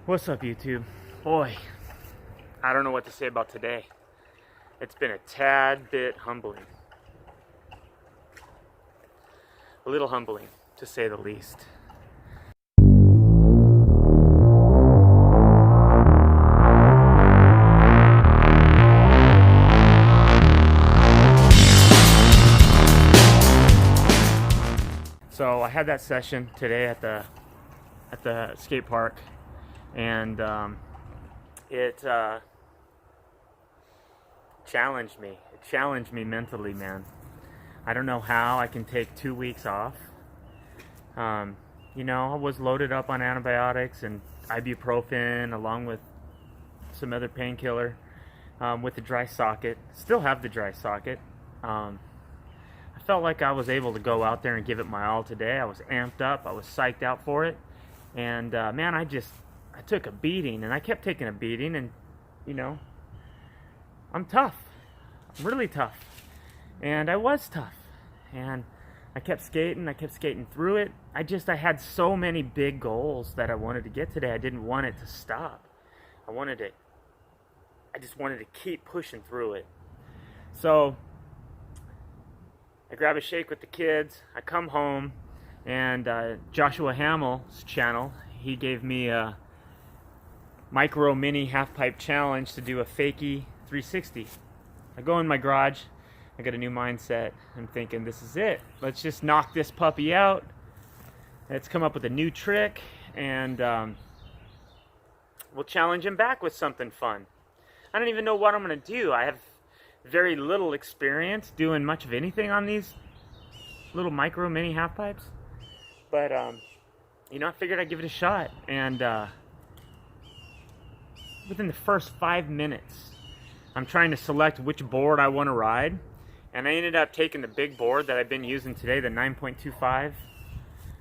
What's up, YouTube? Boy, I don't know what to say about today. It's been a tad bit humbling. A little humbling, to say the least. So I had that session today at the skate park, and it challenged me. It challenged me mentally, man. I don't know how I can take 2 weeks off. I was loaded up on antibiotics and ibuprofen along with some other painkiller with the dry socket. Still have the dry socket. I felt like I was able to go out there and give it my all today. I was amped up. I was psyched out for it. And man, I took a beating, and I kept taking a beating, and I'm tough. I'm really tough. And I was tough. And I kept skating through it. I had so many big goals that I wanted to get today. I didn't want it to stop. I just wanted to keep pushing through it. So I grab a shake with the kids. I come home, and Joshua Hamill's channel, he gave me a micro mini half pipe challenge to do a fakie 360. I go in my garage. I got a new mindset. I'm thinking, this is it. Let's just knock this puppy out. Let's come up with a new trick, and we'll challenge him back with something fun. I don't even know what I'm going to do. I have very little experience doing much of anything on these little micro mini half pipes. But, I figured I'd give it a shot. And within the first 5 minutes, I'm trying to select which board I want to ride. And I ended up taking the big board that I've been using today, the 9.25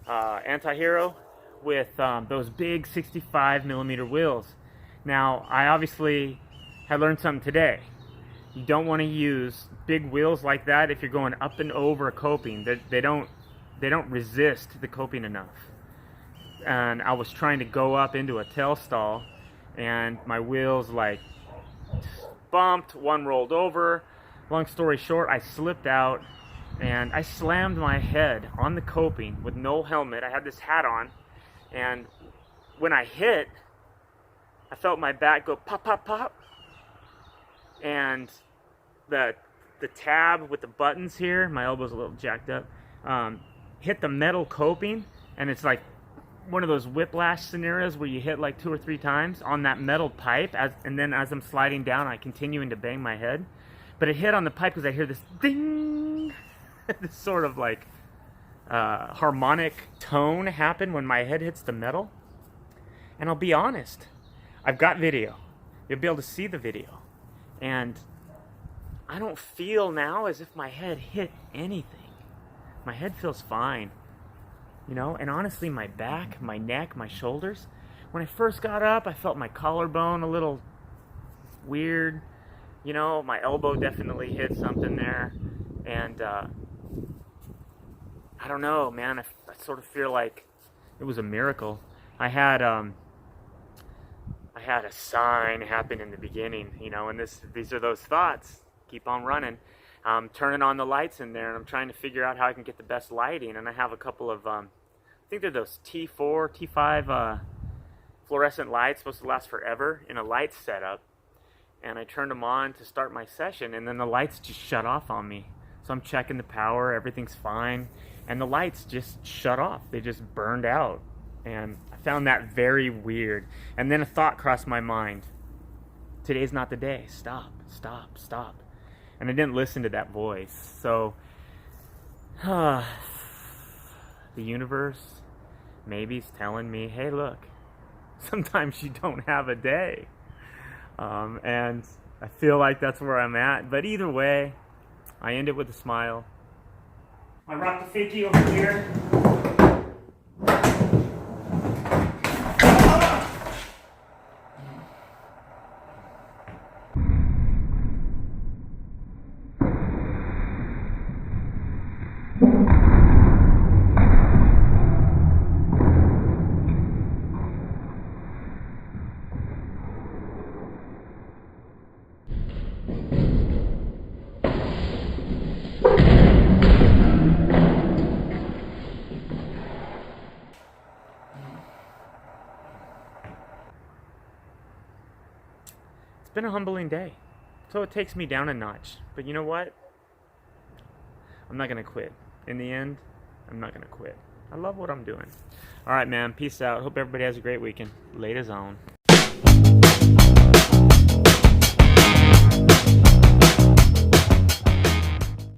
Anti-Hero, with those big 65 millimeter wheels. Now, I obviously had learned something today. You don't want to use big wheels like that if you're going up and over a coping. They don't resist the coping enough. And I was trying to go up into a tail stall, and my wheels bumped, one rolled over. Long story short, I slipped out, and I slammed my head on the coping with no helmet. I had this hat on, and when I hit, I felt my back go pop, pop, pop. And the tab with the buttons here, my elbow's a little jacked up, hit the metal coping, and it's like one of those whiplash scenarios where you hit like 2 or 3 times on that metal pipe, and then as I'm sliding down, I continuing to bang my head. But it hit on the pipe because I hear this ding, this sort of harmonic tone happen when my head hits the metal. And I'll be honest, I've got video. You'll be able to see the video. And I don't feel now as if my head hit anything. My head feels fine. And honestly, my back, my neck, my shoulders, when I first got up, I felt my collarbone a little weird. My elbow definitely hit something there. And I don't know, man. I sort of feel like it was a miracle. I had a sign happen in the beginning, and these are those thoughts. Keep on running. I'm turning on the lights in there, and I'm trying to figure out how I can get the best lighting. And I have a couple of, I think they're those T4, T5 fluorescent lights, supposed to last forever, in a light setup. And I turned them on to start my session, and then the lights just shut off on me. So I'm checking the power, everything's fine, and the lights just shut off. They just burned out. And I found that very weird. And then a thought crossed my mind. Today's not the day. Stop, stop, stop. And I didn't listen to that voice. So, the universe maybe is telling me, hey, look, sometimes you don't have a day. And I feel like that's where I'm at. But either way, I end it with a smile. I rock the fakie over here. It's been a humbling day. So it takes me down a notch. But you know what? I'm not going to quit. In the end, I'm not going to quit. I love what I'm doing. All right, man. Peace out. Hope everybody has a great weekend. Laters on.